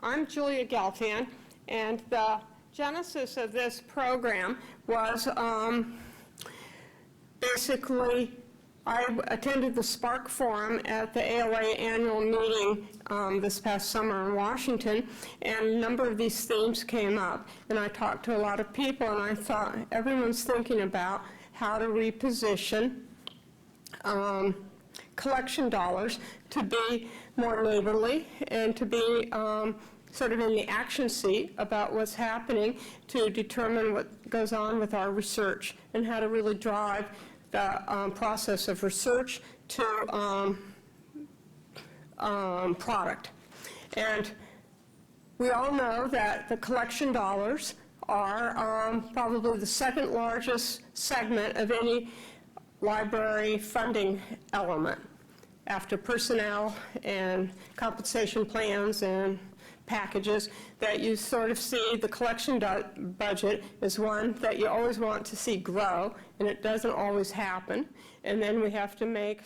I'm Julia Gelfand, and the genesis of this program was basically I attended the SPARC Forum at the ALA annual meeting this past summer in Washington, and a number of these themes came up. And I talked to a lot of people, and I thought everyone's thinking about how to reposition collection dollars to be more neighborly and to be sort of in the action seat about what's happening to determine what goes on with our research and how to really drive the process of research to product. And we all know that the collection dollars are probably the second largest segment of any library funding element after personnel and compensation plans and packages, that you sort of see the collection budget is one that you always want to see grow, and it doesn't always happen. And then we have to make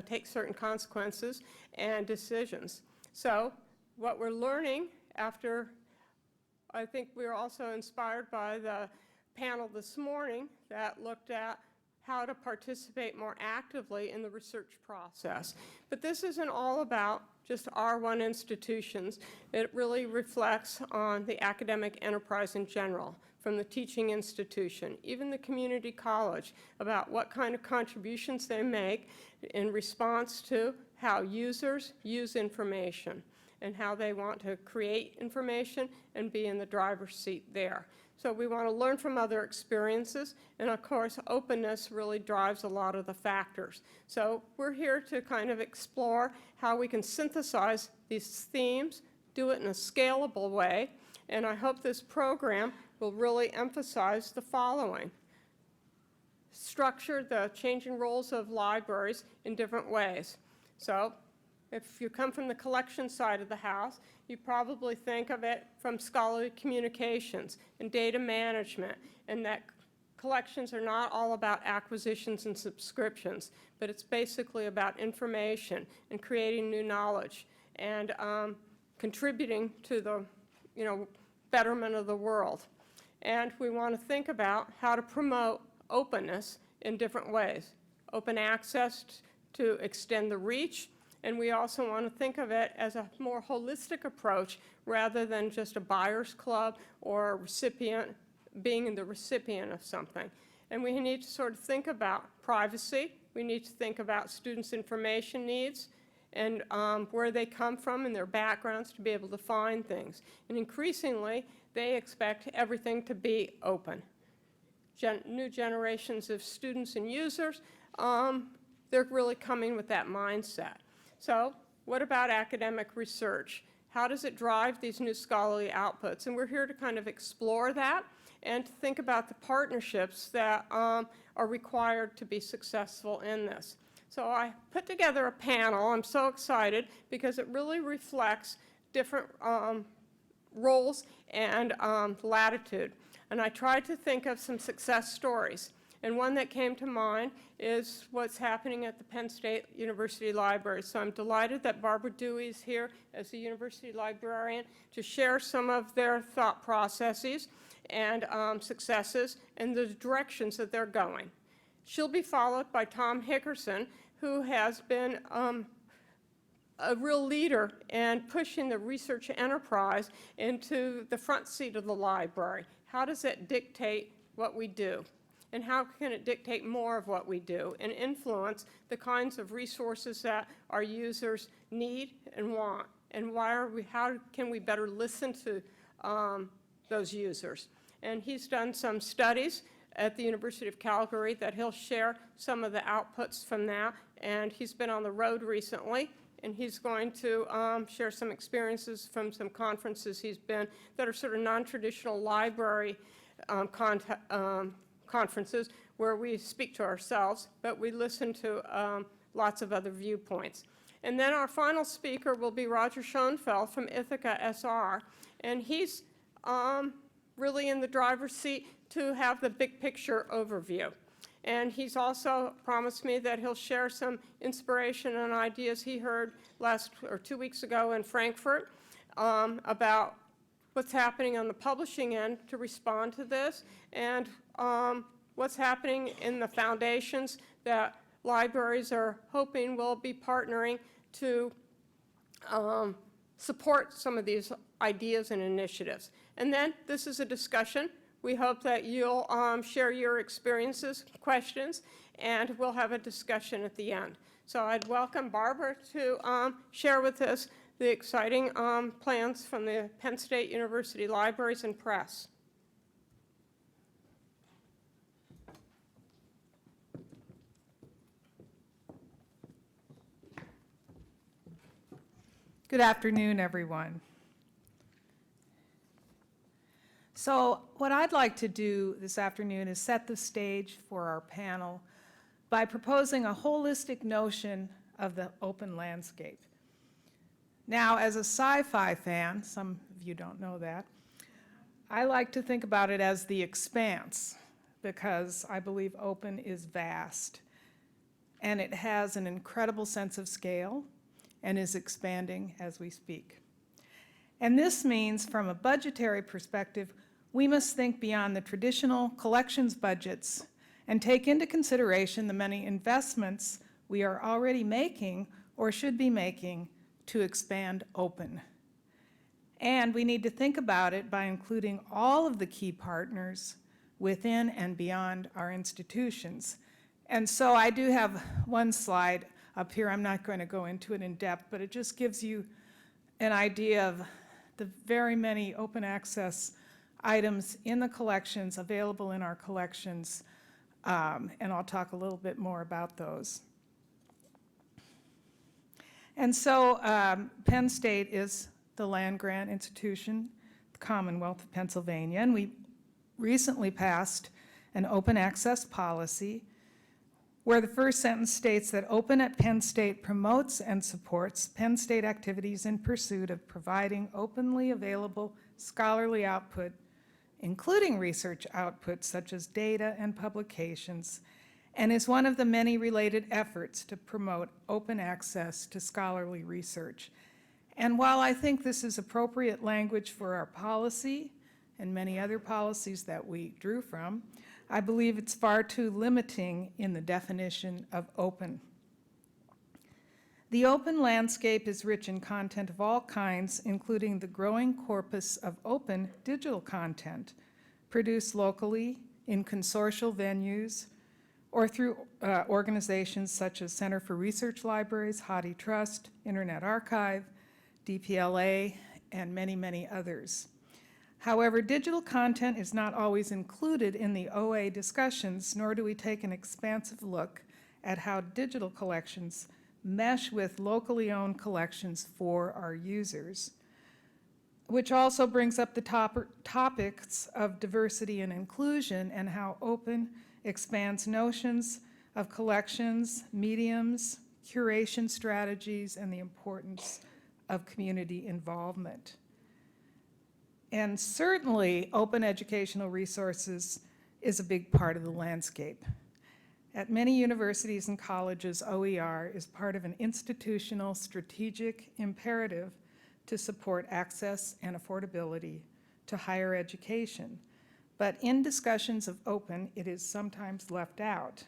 take certain consequences and decisions. So what we're learning after, I think we were also inspired by the panel this morning that looked at how to participate more actively in the research process. But this isn't all about just R1 institutions. It really reflects on the academic enterprise in general, from the teaching institution, even the community college, about what kind of contributions they make in response to how users use information and how they want to create information and be in the driver's seat there. So we want to learn from other experiences, and of course openness really drives a lot of the factors. So we're here to kind of explore how we can synthesize these themes, do it in a scalable way, and I hope this program will really emphasize the following. Structure the changing roles of libraries in different ways. So if you come from the collection side of the house, you probably think of it from scholarly communications and data management, and that collections are not all about acquisitions and subscriptions, but it's basically about information and creating new knowledge and contributing to the betterment of the world. And we want to think about how to promote openness in different ways. Open access to extend the reach. And we also want to think of it as a more holistic approach rather than just a buyer's club or a recipient being the recipient of something. And we need to sort of think about privacy. We need to think about students' information needs and where they come from and their backgrounds to be able to find things. And increasingly, they expect everything to be open. New generations of students and users, they're really coming with that mindset. So what about academic research? How does it drive these new scholarly outputs? And we're here to kind of explore that and to think about the partnerships that are required to be successful in this. So I put together a panel. I'm so excited because it really reflects different roles and latitude. And I tried to think of some success stories. And one that came to mind is what's happening at the Penn State University Library. So I'm delighted that Barbara Dewey is here as the university librarian to share some of their thought processes and successes and the directions that they're going. She'll be followed by Tom Hickerson, who has been a real leader in pushing the research enterprise into the front seat of the library. How does it dictate what we do? And how can it dictate more of what we do and influence the kinds of resources that our users need and want? And how can we better listen to those users? And he's done some studies at the University of Calgary that he'll share some of the outputs from that. And he's been on the road recently, and he's going to share some experiences from some conferences he's been that are sort of non-traditional library conferences where we speak to ourselves, but we listen to lots of other viewpoints. And then our final speaker will be Roger Schonfeld from Ithaka SR, and he's really in the driver's seat to have the big picture overview. And he's also promised me that he'll share some inspiration and ideas he heard 2 weeks ago in Frankfurt about what's happening on the publishing end to respond to this, and what's happening in the foundations that libraries are hoping will be partnering to support some of these ideas and initiatives. And then this is a discussion. We hope that you'll share your experiences, questions, and we'll have a discussion at the end. So I'd welcome Barbara to share with us the exciting plans from the Penn State University Libraries and Press. Good afternoon, everyone. So what I'd like to do this afternoon is set the stage for our panel by proposing a holistic notion of the open landscape. Now, as a sci-fi fan, some of you don't know that, I like to think about it as the expanse, because I believe open is vast, and it has an incredible sense of scale and is expanding as we speak. And this means, from a budgetary perspective, we must think beyond the traditional collections budgets and take into consideration the many investments we are already making or should be making to expand open. And we need to think about it by including all of the key partners within and beyond our institutions. And so I do have one slide up here. I'm not going to go into it in depth, but it just gives you an idea of the very many open access items in the collections, available in our collections, and I'll talk a little bit more about those. And so Penn State is the land-grant institution, the Commonwealth of Pennsylvania, and we recently passed an open access policy where the first sentence states that Open at Penn State promotes and supports Penn State activities in pursuit of providing openly available scholarly output, including research output such as data and publications, and is one of the many related efforts to promote open access to scholarly research. And while I think this is appropriate language for our policy and many other policies that we drew from, I believe it's far too limiting in the definition of open. The open landscape is rich in content of all kinds, including the growing corpus of open digital content produced locally in consortial venues or through organizations such as Center for Research Libraries, HathiTrust, Internet Archive, DPLA, and many, many others. However, digital content is not always included in the OA discussions, nor do we take an expansive look at how digital collections mesh with locally owned collections for our users, which also brings up the topics of diversity and inclusion and how open expands notions of collections, mediums, curation strategies, and the importance of community involvement. And certainly, open educational resources is a big part of the landscape. At many universities and colleges, OER is part of an institutional strategic imperative to support access and affordability to higher education. But in discussions of open, it is sometimes left out.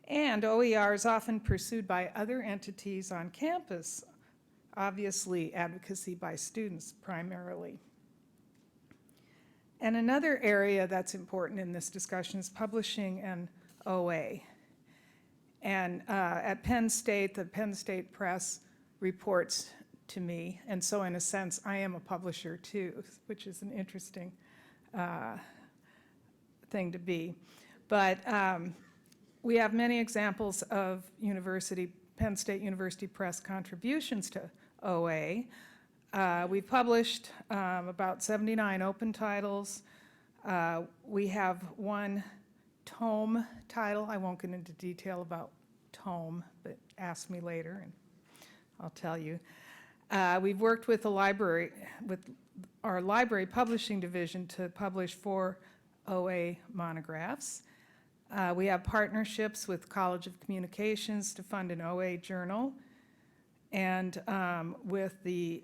And OER is often pursued by other entities on campus, obviously advocacy by students primarily. And another area that's important in this discussion is publishing and OA. And at Penn State, the Penn State Press reports to me, and so in a sense, I am a publisher too, which is an interesting thing to be. But we have many examples of Penn State University Press contributions to OA. We've published about 79 open titles. We have one tome title. I won't get into detail about tome, but ask me later and I'll tell you. We've worked with the library, with our library publishing division to publish 4 OA monographs. We have partnerships with College of Communications to fund an OA journal, and with the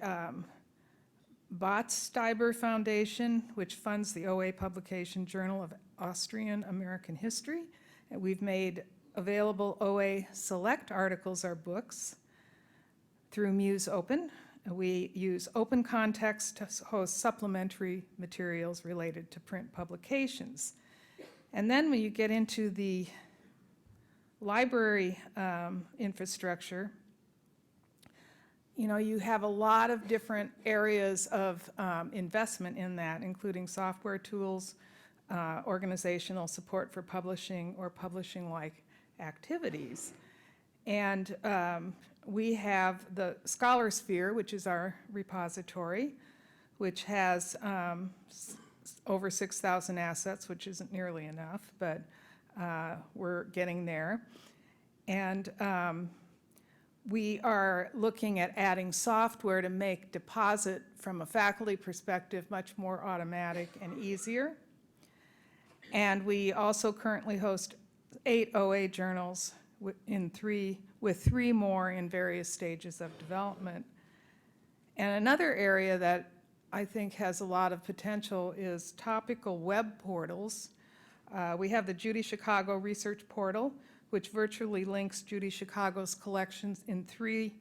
Botsteiber Foundation, which funds the OA publication Journal of Austrian American History. And we've made available OA Select articles or books through Muse Open. We use open context to host supplementary materials related to print publications. And then when you get into the library infrastructure, you know, you have a lot of different areas of investment in that, including software tools, organizational support for publishing or publishing-like activities. And we have the Scholarsphere, which is our repository, which has over 6,000 assets, which isn't nearly enough, but we're getting there. And we are looking at adding software to make deposit from a faculty perspective much more automatic and easier. And we also currently host 8 OA journals with 3 more in various stages of development. And another area that I think has a lot of potential is topical web portals. We have the Judy Chicago Research Portal, which virtually links Judy Chicago's collections in 3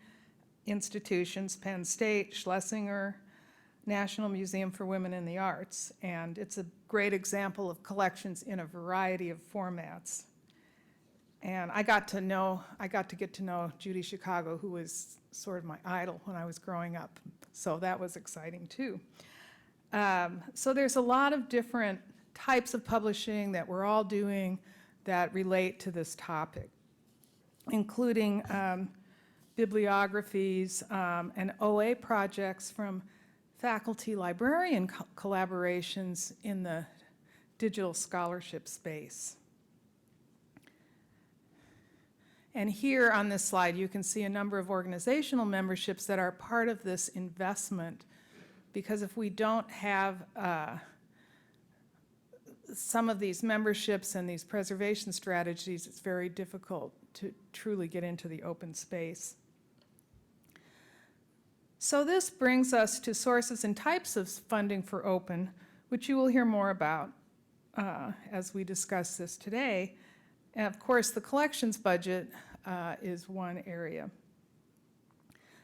institutions, Penn State, Schlesinger, National Museum for Women in the Arts. And it's a great example of collections in a variety of formats. And I got to get to know Judy Chicago, who was sort of my idol when I was growing up. So that was exciting too. So there's a lot of different types of publishing that we're all doing that relate to this topic, including bibliographies and OA projects from faculty librarian collaborations in the digital scholarship space. And here on this slide, you can see a number of organizational memberships that are part of this investment, because if we don't have some of these memberships and these preservation strategies, it's very difficult to truly get into the open space. So this brings us to sources and types of funding for open, which you will hear more about as we discuss this today. And of course, the collections budget is one area.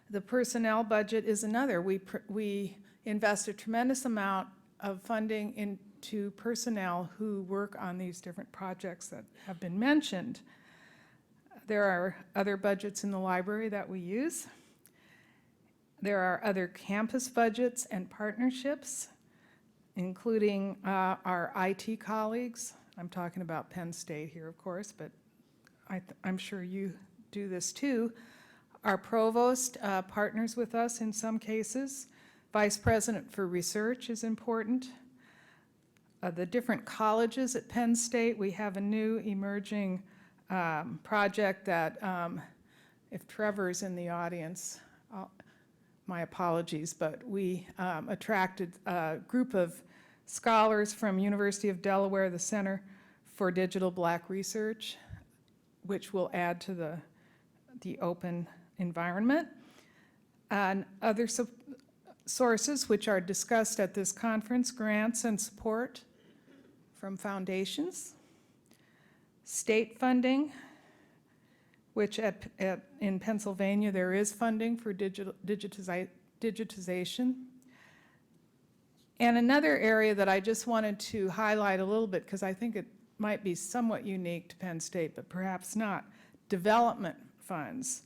The personnel budget is another. We invest a tremendous amount of funding into personnel who work on these different projects that have been mentioned. There are other budgets in the library that we use. There are other campus budgets and partnerships, including our IT colleagues. I'm talking about Penn State here, of course, but I'm sure you do this too. Our provost partners with us in some cases. Vice president for research is important. The different colleges at Penn State, we have a new emerging project that, if Trevor's in the audience, my apologies, but we attracted a group of scholars from University of Delaware, the Center for Digital Black Research, which will add to the open environment. And other sources which are discussed at this conference: grants and support from foundations, state funding, which in Pennsylvania there is funding for digitization. And another area that I just wanted to highlight a little bit, because I think it might be somewhat unique to Penn State, but perhaps not, development funds.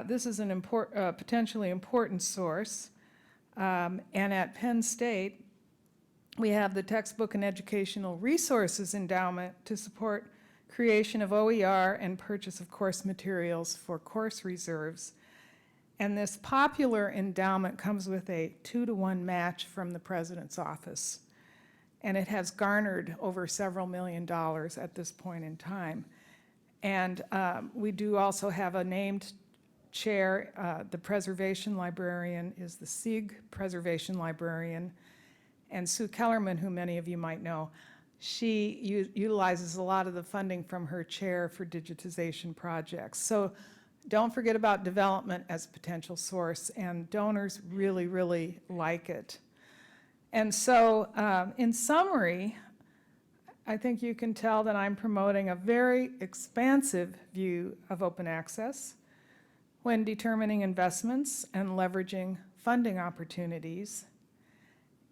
This is an potentially important source. And at Penn State, we have the Textbook and Educational Resources Endowment to support creation of OER and purchase of course materials for course reserves. And this popular endowment comes with a 2-to-1 match from the president's office. And it has garnered over several $1 million at this point in time. And we do also have a named chair. The preservation librarian is the SIG preservation librarian. And Sue Kellerman, who many of you might know, she utilizes a lot of the funding from her chair for digitization projects. So Don't forget about development as a potential source, and donors really, really like it. And so, in summary, I think you can tell that I'm promoting a very expansive view of open access when determining investments and leveraging funding opportunities.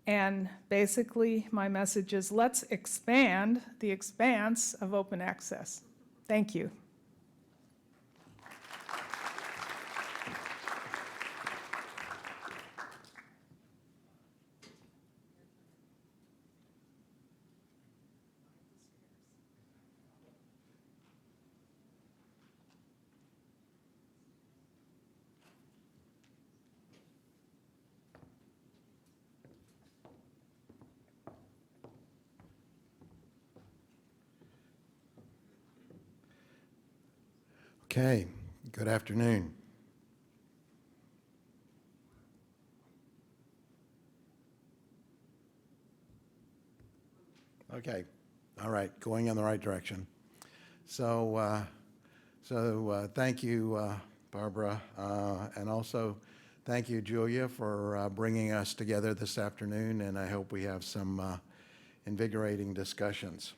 And basically, my message is let's expand the expanse of open access. Thank you. Okay, good afternoon. Okay, all right, going in the right direction. So thank you, Barbara, and also thank you, Julia, for bringing us together this afternoon, and I hope we have some invigorating discussions.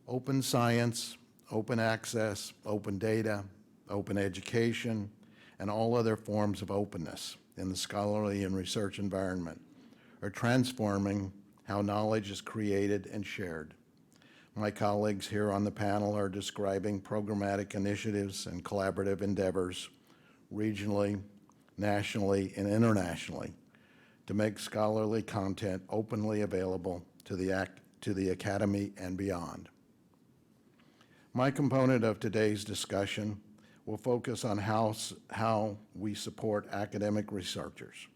Open science, open access, open data, open education, and all other forms of openness in the scholarly and research environment are transforming how knowledge is created and shared. My colleagues here on the panel are describing programmatic initiatives and collaborative endeavors regionally, nationally, and internationally to make scholarly content openly available to the academy and beyond. My component of today's discussion will focus on how we support academic researchers.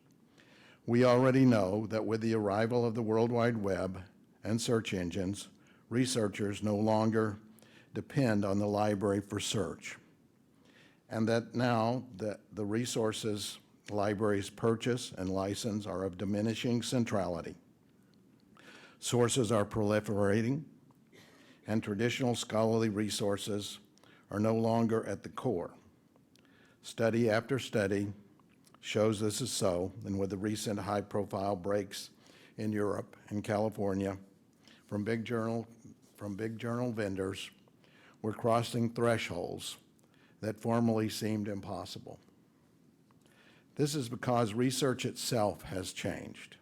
We already know that with the arrival of the World Wide Web and search engines, researchers no longer depend on the library for search, and that now that the resources libraries purchase and license are of diminishing centrality. Sources are proliferating, and traditional scholarly resources are no longer at the core. Study after study shows this is so, and with the recent high-profile breaks in Europe and California from big journal vendors, we're crossing thresholds that formerly seemed impossible. This is because research itself has changed.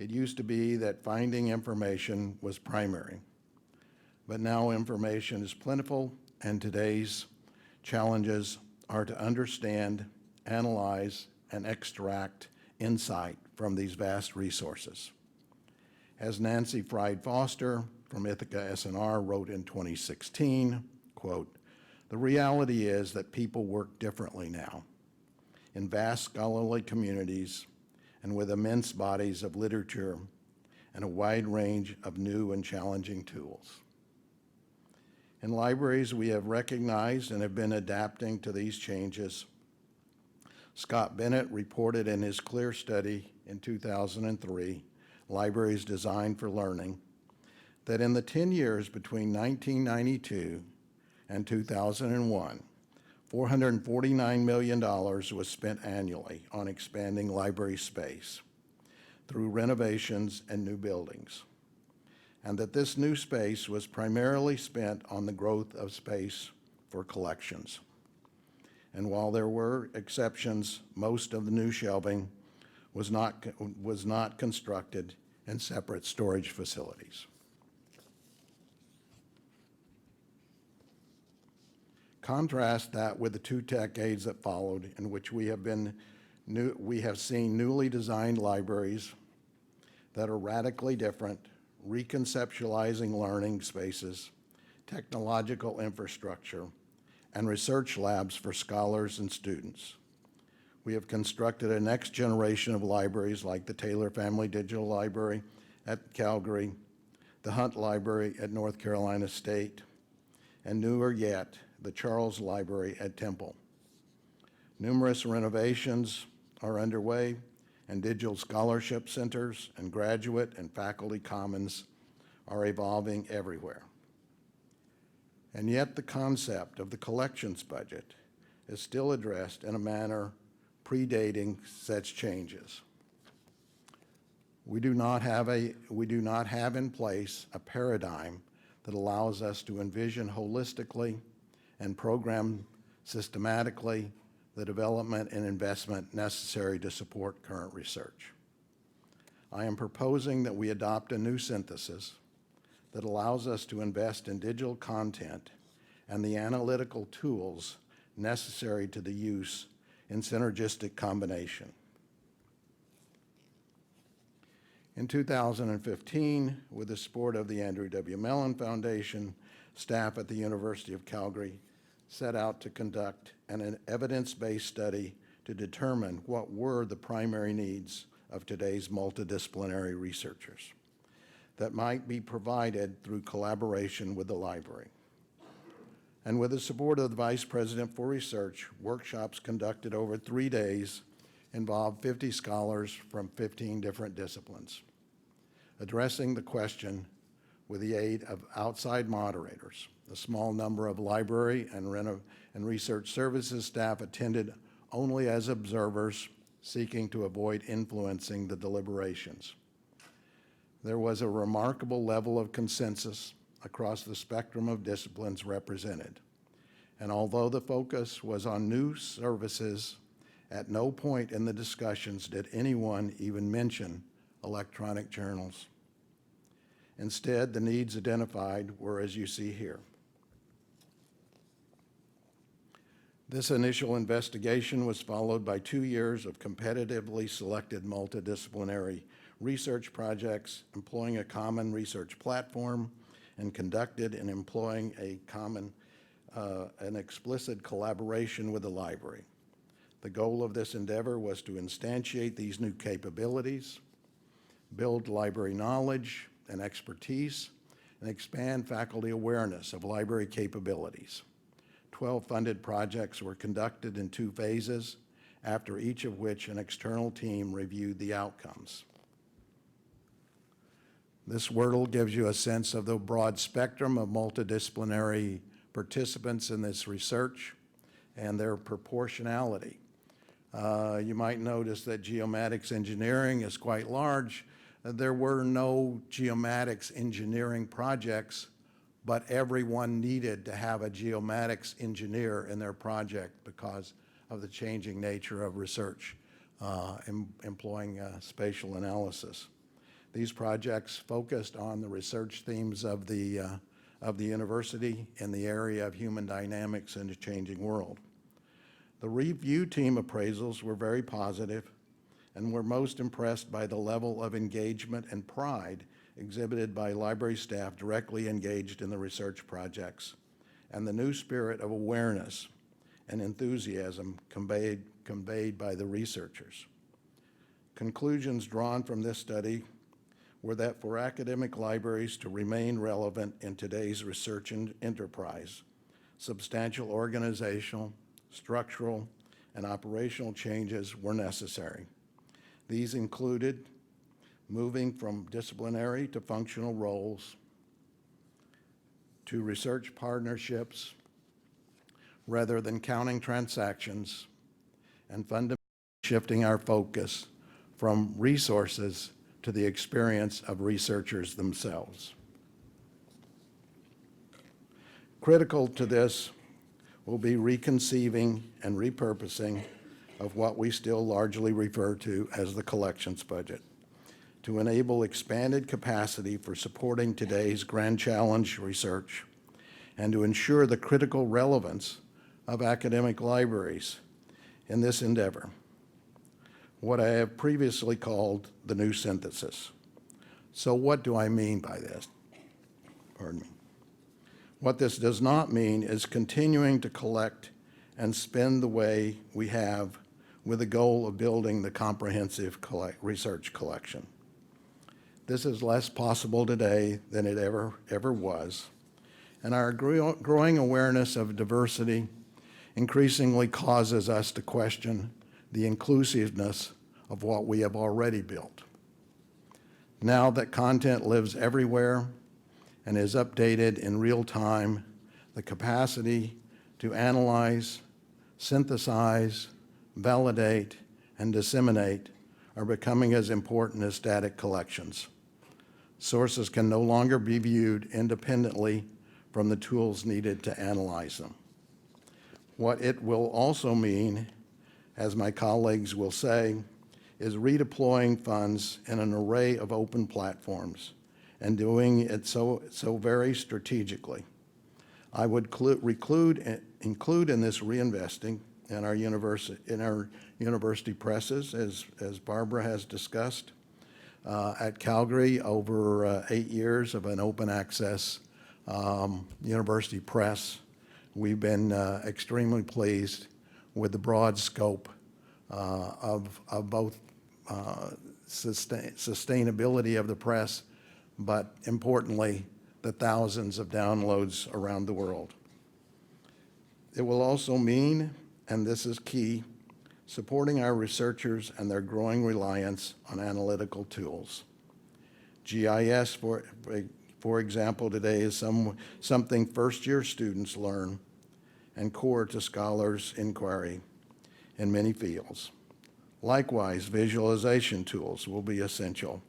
It used to be that finding information was primary, but now information is plentiful, and today's challenges are to understand, analyze, and extract insight from these vast resources. As Nancy Fried-Foster from Ithaka SNR wrote in 2016, quote, "The reality is that people work differently now in vast scholarly communities and with immense bodies of literature and a wide range of new and challenging tools. In libraries, we have recognized and have been adapting to these changes. Scott Bennett reported in his CLEAR study in 2003, Libraries Designed for Learning, that in the 10 years between 1992 and 2001, $449 million was spent annually on expanding library space through renovations and new buildings, and that this new space was primarily spent on the growth of space for collections. And while there were exceptions, most of the new shelving was not constructed in separate storage facilities. Contrast that with the 2 decades that followed, in which we have seen newly designed libraries that are radically different, reconceptualizing learning spaces, technological infrastructure, and research labs for scholars and students. We have constructed a next generation of libraries like the Taylor Family Digital Library at Calgary, the Hunt Library at North Carolina State, and newer yet, the Charles Library at Temple. Numerous renovations are underway, and digital scholarship centers and graduate and faculty commons are evolving everywhere. And yet the concept of the collections budget is still addressed in a manner predating such changes. We do not have in place a paradigm that allows us to envision holistically and program systematically the development and investment necessary to support current research. I am proposing that we adopt a new synthesis that allows us to invest in digital content and the analytical tools necessary to the use in synergistic combination. In 2015, with the support of the Andrew W. Mellon Foundation, staff at the University of Calgary set out to conduct an evidence-based study to determine what were the primary needs of today's multidisciplinary researchers that might be provided through collaboration with the library. And with the support of the Vice President for Research, workshops conducted over 3 days involved 50 scholars from 15 different disciplines, addressing the question with the aid of outside moderators. A small number of library and research services staff attended only as observers, seeking to avoid influencing the deliberations. There was a remarkable level of consensus across the spectrum of disciplines represented. And although the focus was on new services, at no point in the discussions did anyone even mention electronic journals. Instead, the needs identified were as you see here. This initial investigation was followed by 2 years of competitively selected multidisciplinary research projects employing a common research platform and conducted in employing an explicit collaboration with the library. The goal of this endeavor was to instantiate these new capabilities, build library knowledge and expertise, and expand faculty awareness of library capabilities. 12 funded projects were conducted in 2 phases, after each of which an external team reviewed the outcomes. This wordle gives you a sense of the broad spectrum of multidisciplinary participants in this research and their proportionality. You might notice that geomatics engineering is quite large. There were no geomatics engineering projects, but everyone needed to have a geomatics engineer in their project because of the changing nature of research employing spatial analysis. These projects focused on the research themes of the university in the area of human dynamics in a changing world. The review team appraisals were very positive and were most impressed by the level of engagement and pride exhibited by library staff directly engaged in the research projects, and the new spirit of awareness and enthusiasm conveyed by the researchers. Conclusions drawn from this study were that for academic libraries to remain relevant in today's research enterprise, substantial organizational, structural, and operational changes were necessary. These included moving from disciplinary to functional roles, to research partnerships rather than counting transactions, and fundamentally shifting our focus from resources to the experience of researchers themselves. Critical to this will be reconceiving and repurposing of what we still largely refer to as the collections budget, to enable expanded capacity for supporting today's grand challenge research, and to ensure the critical relevance of academic libraries in this endeavor, what I have previously called the new synthesis. So what do I mean by this? Pardon me. What this does not mean is continuing to collect and spend the way we have with the goal of building the comprehensive research collection. This is less possible today than it ever was, and our growing awareness of diversity increasingly causes us to question the inclusiveness of what we have already built. Now that content lives everywhere and is updated in real time, the capacity to analyze, synthesize, validate, and disseminate are becoming as important as static collections. Sources can no longer be viewed independently from the tools needed to analyze them. What it will also mean, as my colleagues will say, is redeploying funds in an array of open platforms and doing it so very strategically. I would include in this reinvesting in our university presses, as Barbara has discussed. At Calgary, over 8 years of an open access university press. We've been extremely pleased with the broad scope of both sustainability of the press, but importantly, the thousands of downloads around the world. It will also mean, and this is key, supporting our researchers and their growing reliance on analytical tools. GIS, for example, today is something first-year students learn and core to scholars' inquiry in many fields. Likewise, visualization tools will be essential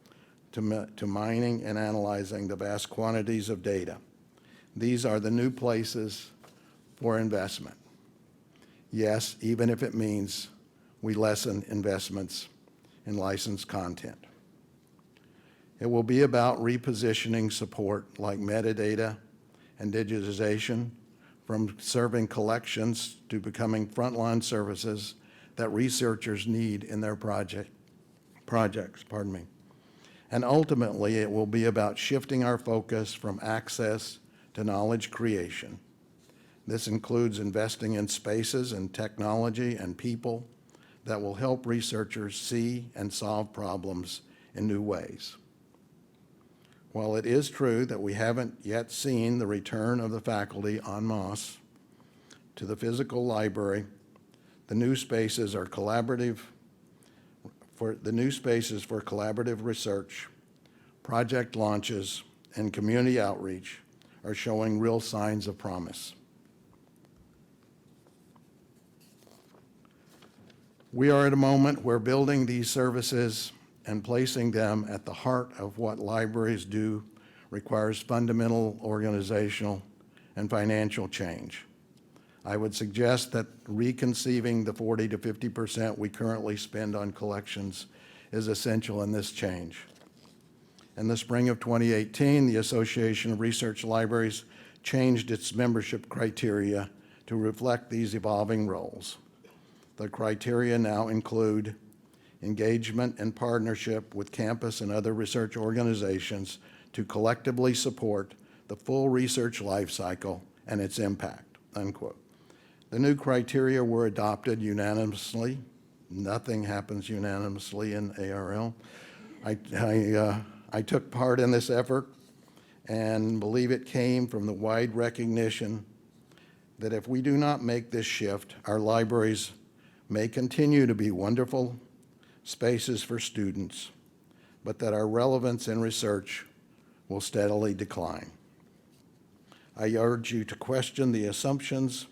to mining and analyzing the vast quantities of data. These are the new places for investment. Yes, even if it means we lessen investments in licensed content. It will be about repositioning support like metadata and digitization from serving collections to becoming frontline services that researchers need in their projects. And ultimately, it will be about shifting our focus from access to knowledge creation. This includes investing in spaces and technology and people that will help researchers see and solve problems in new ways. While it is true that we haven't yet seen the return of the faculty en masse to the physical library, the new spaces for collaborative research, project launches, and community outreach are showing real signs of promise. We are at a moment where building these services and placing them at the heart of what libraries do requires fundamental organizational and financial change. I would suggest that reconceiving the 40 to 50% we currently spend on collections is essential in this change. In the spring of 2018, the Association of Research Libraries changed its membership criteria to reflect these evolving roles. The criteria now include engagement and partnership with campus and other research organizations to collectively support the full research life cycle and its impact, unquote. The new criteria were adopted unanimously. Nothing happens unanimously in ARL. I took part in this effort and believe it came from the wide recognition that if we do not make this shift, our libraries may continue to be wonderful spaces for students, but that our relevance in research will steadily decline. I urge you to question the assumptions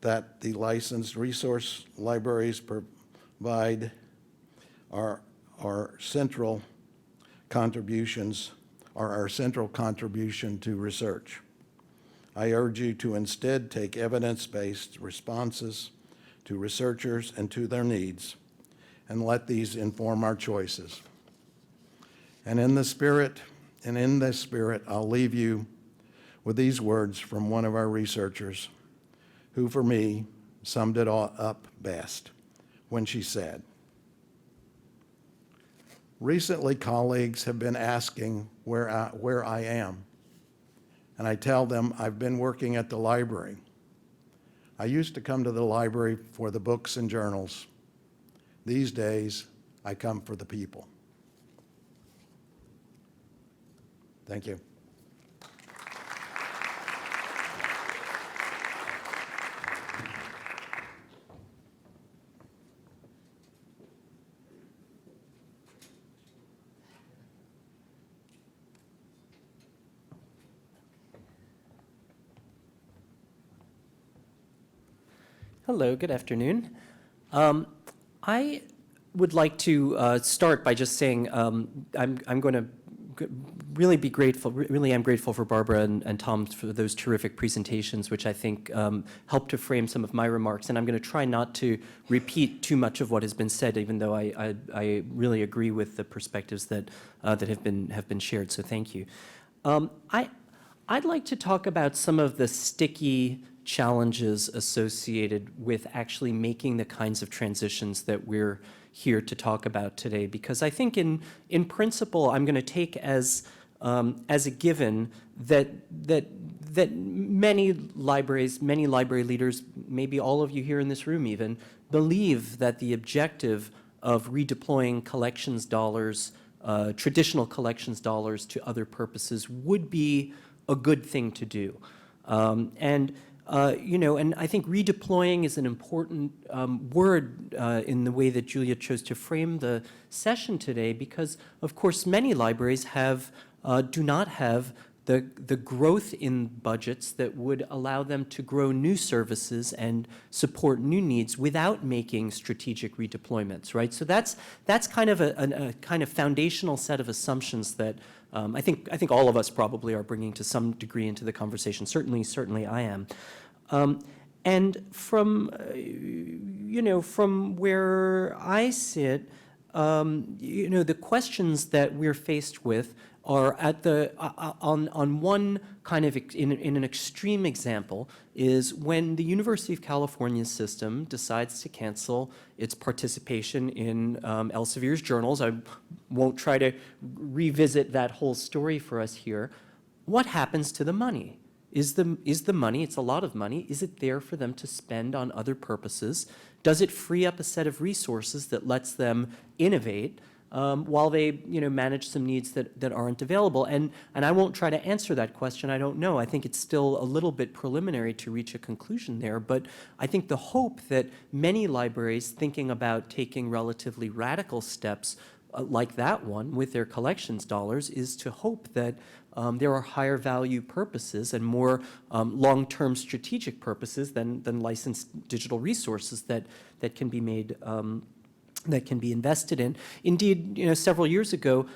that the licensed resource libraries provide are our central contribution to research. I urge you to instead take evidence-based responses to researchers and to their needs, and let these inform our choices. And in this spirit, I'll leave you with these words from one of our researchers, who for me summed it all up best when she said, "Recently, colleagues have been asking where I am, and I tell them I've been working at the library. I used to come to the library for the books and journals. These days, I come for the people." Thank you. Hello, good afternoon. I would like to start by just saying I'm going to really be grateful, really am grateful for Barbara and Tom for those terrific presentations, which I think helped to frame some of my remarks. And I'm going to try not to repeat too much of what has been said, even though I really agree with the perspectives that have been shared. So thank you. I'd like to talk about some of the sticky challenges associated with actually making the kinds of transitions that we're here to talk about today, because I think in principle I'm going to take as a given that many libraries, many library leaders, maybe all of you here in this room even, believe that the objective of redeploying collections dollars, traditional collections dollars to other purposes would be a good thing to do. And I think redeploying is an important word in the way that Julia chose to frame the session today, because, of course, many libraries do not have the growth in budgets that would allow them to grow new services and support new needs without making strategic redeployments, right? So that's kind of a kind of foundational set of assumptions that I think all of us probably are bringing to some degree into the conversation. Certainly I am. And from from where I sit, the questions that we're faced with are at on one kind of in an extreme example is when the University of California system decides to cancel its participation in Elsevier's journals. I won't try to revisit that whole story for us here. What happens to the money? Is the money, it's a lot of money, is it there for them to spend on other purposes? Does it free up a set of resources that lets them innovate while they manage some needs that aren't available? And I won't try to answer that question. I don't know. I think it's still a little bit preliminary to reach a conclusion there. But I think the hope that many libraries thinking about taking relatively radical steps like that one with their collections dollars is to hope that there are higher value purposes and more long-term strategic purposes than licensed digital resources that can be made, that can be invested in. Indeed, several years ago,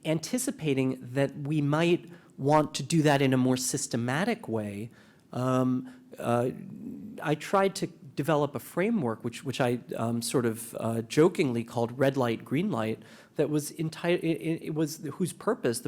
anticipating that we might want to do that in a more systematic way, I tried to develop a framework which I sort of jokingly called red light, green light, that was the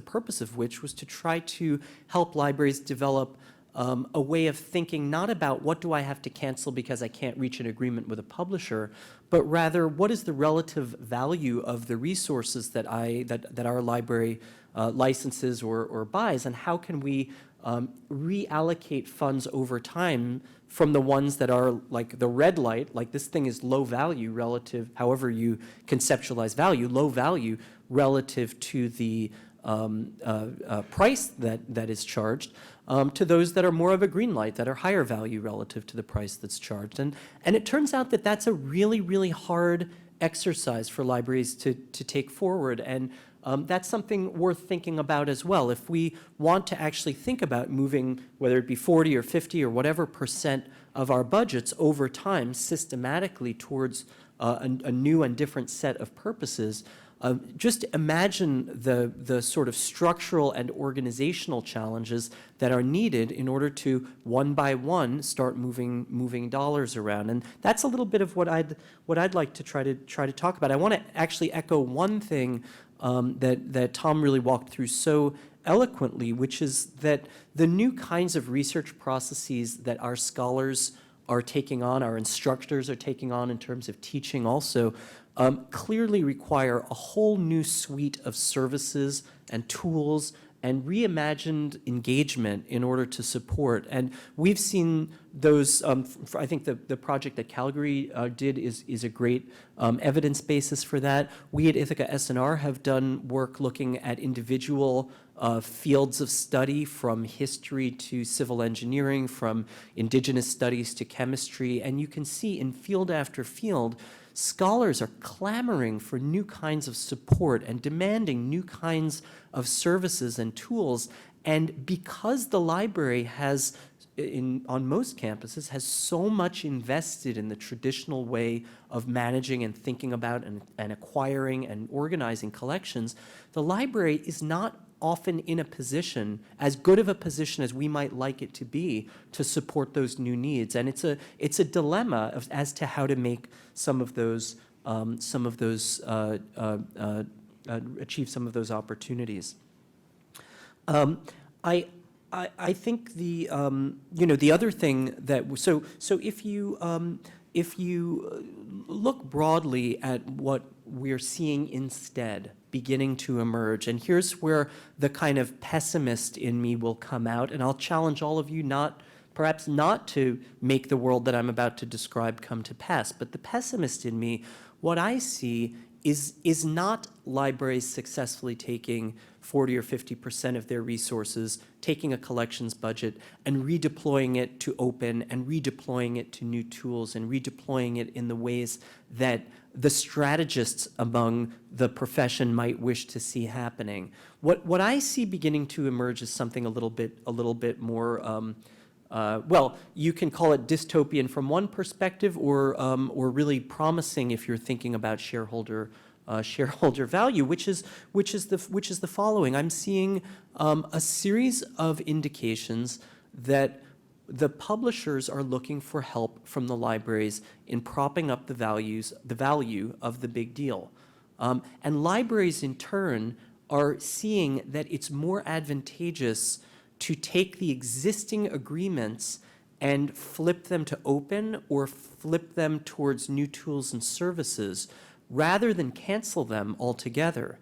purpose of which was to try to help libraries develop a way of thinking not about what do I have to cancel because I can't reach an agreement with a publisher, but rather what is the relative value of the resources that our library licenses or buys, and how can we reallocate funds over time from the ones that are like the red light, like this thing is low value relative, however you conceptualize value, low value relative to the price that is charged, to those that are more of a green light, that are higher value relative to the price that's charged. And it turns out that that's a really, really hard exercise for libraries to take forward. And that's something worth thinking about as well. If we want to actually think about moving, whether it be 40 or 50 or whatever % of our budgets over time systematically towards a new and different set of purposes, just imagine the sort of structural and organizational challenges that are needed in order to, one by one, start moving dollars around. And that's a little bit of what I'd like to try to talk about. I want to actually echo one thing that Tom really walked through so eloquently, which is that the new kinds of research processes that our scholars are taking on, our instructors are taking on in terms of teaching also, clearly require a whole new suite of services and tools and reimagined engagement in order to support. And we've seen those, I think the project that Calgary did is a great evidence basis for that. We at Ithaka S&R have done work looking at individual fields of study, from history to civil engineering, from indigenous studies to chemistry. And you can see in field after field, scholars are clamoring for new kinds of support and demanding new kinds of services and tools. And because the library has on most campuses has so much invested in the traditional way of managing and thinking about and acquiring and organizing collections, the library is not often in a position, as good of a position as we might like it to be, to support those new needs. And it's a dilemma as to how to make some of those achieve some of those opportunities. I think the the other thing that so if you look broadly at what we're seeing instead beginning to emerge, and here's where the kind of pessimist in me will come out, and I'll challenge all of you perhaps not to make the world that I'm about to describe come to pass, but the pessimist in me, what I see is not libraries successfully taking 40 or 50% of their resources, taking a collections budget and redeploying it to open and redeploying it to new tools and redeploying it in the ways that the strategists among the profession might wish to see happening. What I see beginning to emerge is something a little bit more well, you can call it dystopian from one perspective, or really promising if you're thinking about shareholder value, which is the following. I'm seeing a series of indications that the publishers are looking for help from the libraries in propping up the value of the big deal, and libraries in turn are seeing that it's more advantageous to take the existing agreements and flip them to open or flip them towards new tools and services rather than cancel them altogether.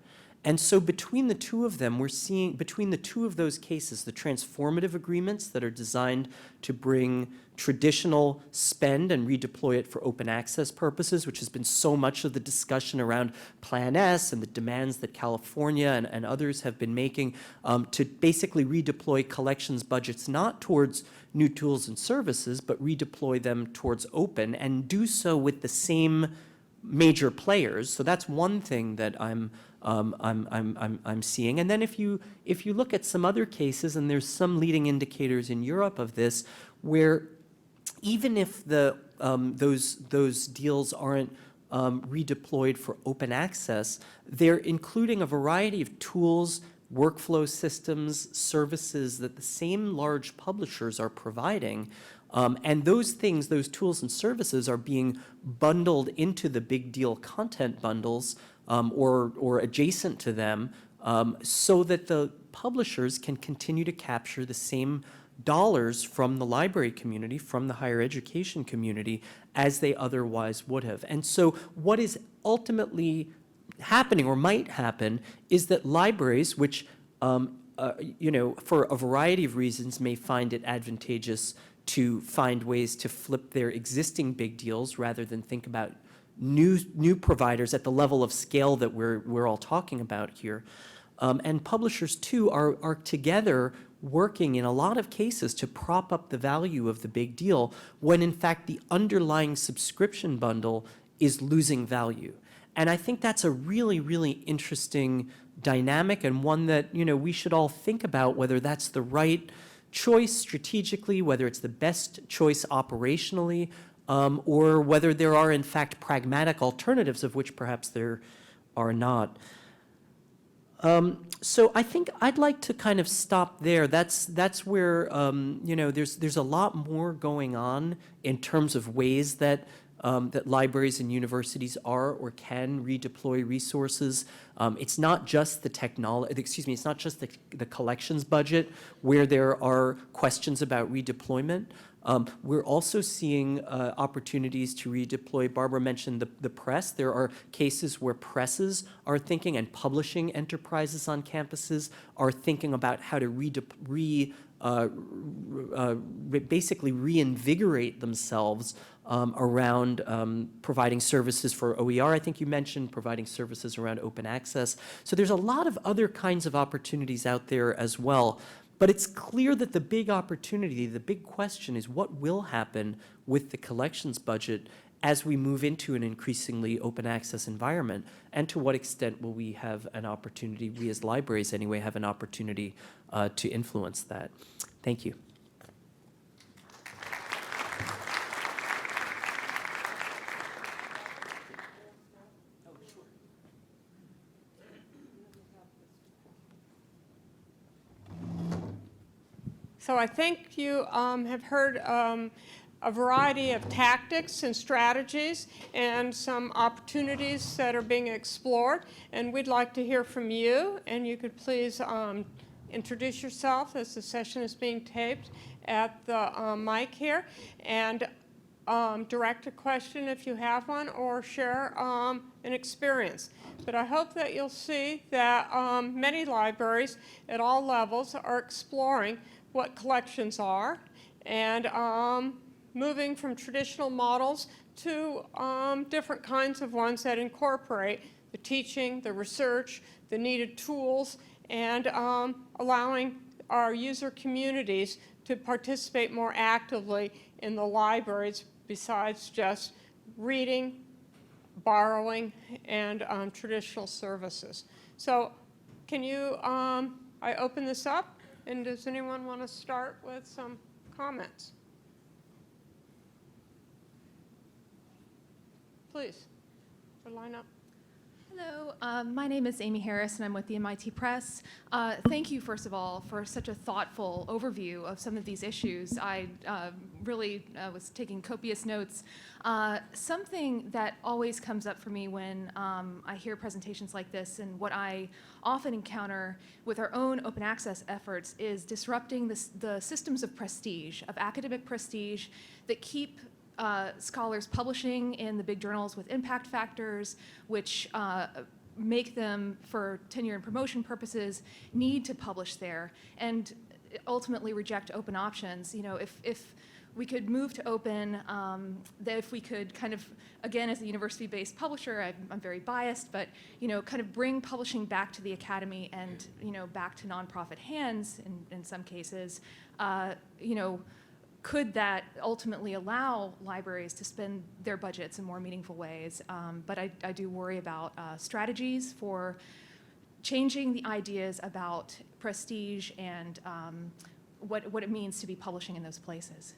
And so between the two of them, we're seeing, between the two of those cases, the transformative agreements that are designed to bring traditional spend and redeploy it for open access purposes, which has been so much of the discussion around Plan S and the demands that California and others have been making to basically redeploy collections budgets not towards new tools and services, but redeploy them towards open and do so with the same major players. So that's one thing that I'm seeing. And then if you look at some other cases, and there's some leading indicators in Europe of this, where even if those deals aren't redeployed for open access, they're including a variety of tools, workflow systems, services that the same large publishers are providing. And those things, those tools and services are being bundled into the big deal content bundles or adjacent to them so that the publishers can continue to capture the same dollars from the library community, from the higher education community, as they otherwise would have. And so what is ultimately happening or might happen is that libraries, which for a variety of reasons may find it advantageous to find ways to flip their existing big deals rather than think about new providers at the level of scale that we're all talking about here. And publishers too are together working in a lot of cases to prop up the value of the big deal when in fact the underlying subscription bundle is losing value. And I think that's a really, really interesting dynamic, and one that we should all think about whether that's the right choice strategically, whether it's the best choice operationally, or whether there are in fact pragmatic alternatives, of which perhaps there are not. So I think I'd like to kind of stop there. That's where there's a lot more going on in terms of ways that that libraries and universities are or can redeploy resources. It's not just the technology, it's not just the collections budget where there are questions about redeployment. We're also seeing opportunities to redeploy. Barbara mentioned the press. There are cases where presses are thinking, and publishing enterprises on campuses are thinking about how to basically reinvigorate themselves around providing services for OER. I think you mentioned providing services around open access. So there's a lot of other kinds of opportunities out there as well. But it's clear that the big opportunity, the big question is what will happen with the collections budget as we move into an increasingly open access environment, and to what extent will we have an opportunity, we as libraries anyway, have an opportunity to influence that. Thank you. So I think you have heard a variety of tactics and strategies and some opportunities that are being explored. And we'd like to hear from you. And you could please introduce yourself as the session is being taped at the mic here. And direct a question if you have one, or share an experience. But I hope that you'll see that many libraries at all levels are exploring what collections are and moving from traditional models to different kinds of ones that incorporate the teaching, the research, the needed tools, and allowing our user communities to participate more actively in the libraries besides just reading, borrowing, and traditional services. So can you, I open this up, and does anyone want to start with some comments? Please, line up. Hello, my name is Amy Harris, and I'm with the MIT Press. Thank you, first of all, for such a thoughtful overview of some of these issues. I really was taking copious notes. Something that always comes up for me when I hear presentations like this, and what I often encounter with our own open access efforts, is disrupting the systems of prestige, of academic prestige, that keep scholars publishing in the big journals with impact factors, which make them, for tenure and promotion purposes, need to publish there, and ultimately reject open options. You know, if we could move to open, that if we could kind of, again, as a university-based publisher, I'm very biased, but, you know, kind of bring publishing back to the academy and, you know, back to nonprofit hands in some cases, you know, could that ultimately allow libraries to spend their budgets in more meaningful ways? But I do worry about strategies for changing the ideas about prestige and what it means to be publishing in those places.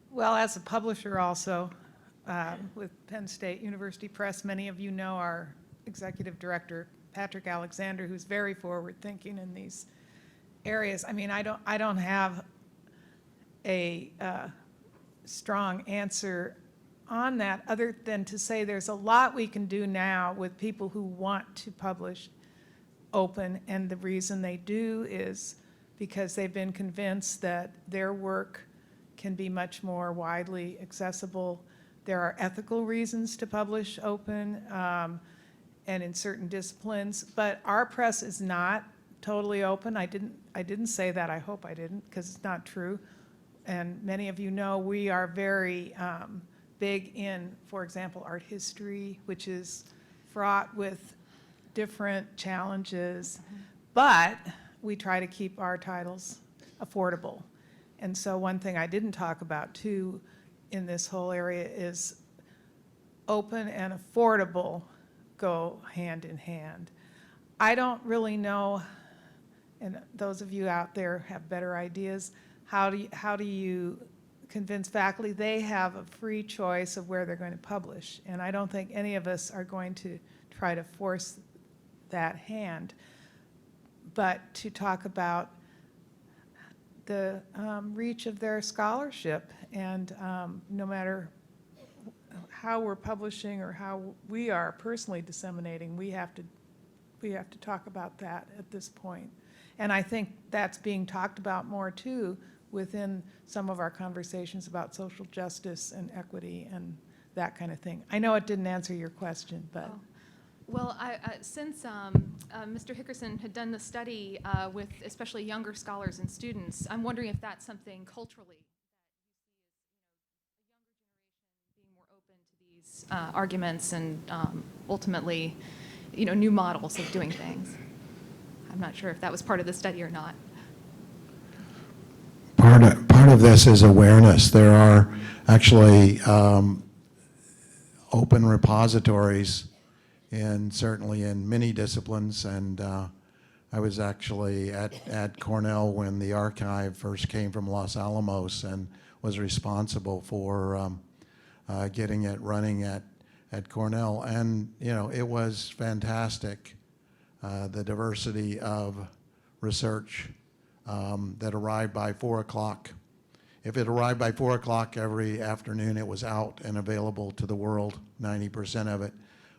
Well, as a publisher also, with Penn State University Press, many of you know our executive director, Patrick Alexander, who's very forward-thinking in these areas. I mean, I don't have a strong answer on that, other than to say there's a lot we can do now with people who want to publish open, and the reason they do is because they've been convinced that their work can be much more widely accessible. There are ethical reasons to publish open, and in certain disciplines, but our press is not totally open. I didn't say that. I hope I didn't, because it's not true. And many of you know we are very big in, for example, art history, which is fraught with different challenges, but we try to keep our titles affordable. And so one thing I didn't talk about too in this whole area is open and affordable go hand in hand. I don't really know, and those of you out there have better ideas, how do you convince faculty they have a free choice of where they're going to publish? And I don't think any of us are going to try to force that hand. But to talk about the reach of their scholarship, and no matter how we're publishing or how we are personally disseminating, we have to talk about that at this point. And I think that's being talked about more too within some of our conversations about social justice and equity and that kind of thing. I know it didn't answer your question, but. Oh. Well, since Mr. Hickerson had done the study with especially younger scholars and students, I'm wondering if that's something culturally that you see as, you know, a younger generation being more open to these arguments and ultimately, you know, new models of doing things. I'm not sure if that was part of the study or not. Part of this is awareness. There are actually open repositories, and certainly in many disciplines. And I was actually at Cornell when the archive first came from Los Alamos and was responsible for getting it running at Cornell. And, you know, it was fantastic the diversity of research that arrived by 4 o'clock. If it arrived by 4 o'clock every afternoon, it was out and available to the world, 90% of it,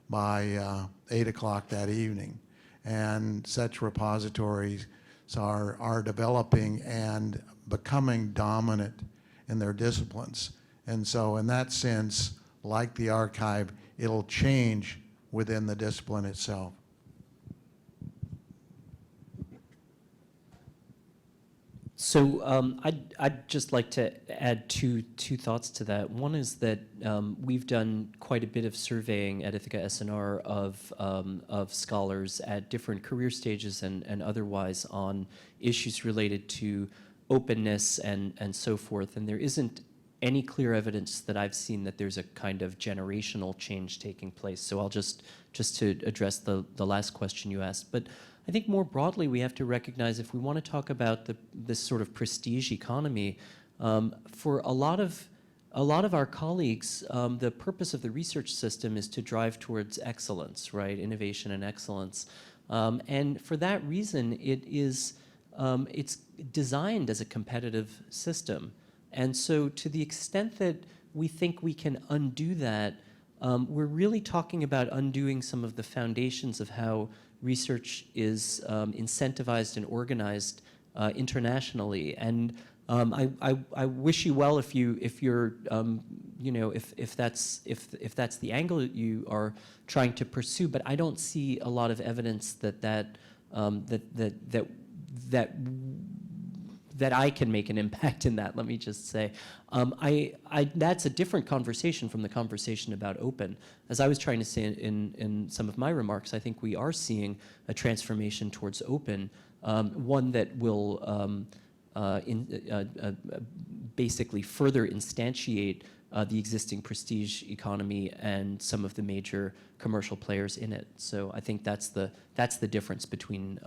by 8 o'clock that evening. And such repositories are developing and becoming dominant in their disciplines. And so in that sense, like the archive, it'll change within the discipline itself. So I'd just like to add two thoughts to that. One is that we've done quite a bit of surveying at Ithaka SNR of scholars at different career stages and otherwise on issues related to openness and so forth. And there isn't any clear evidence that I've seen that there's a kind of generational change taking place. So I'll just to address the last question you asked. But I think more broadly, we have to recognize if we want to talk about this sort of prestige economy, for a lot of our colleagues, the purpose of the research system is to drive towards excellence, right? Innovation and excellence. And for that reason, it's designed as a competitive system. And so to the extent that we think we can undo that, we're really talking about undoing some of the foundations of how research is incentivized and organized internationally. And I wish you well if you're if that's the angle that you are trying to pursue. But I don't see a lot of evidence that I can make an impact in that. Let me just say, that's a different conversation from the conversation about open. As I was trying to say in some of my remarks, I think we are seeing a transformation towards open, one that will basically further instantiate the existing prestige economy and some of the major commercial players in it. So I think that's the difference between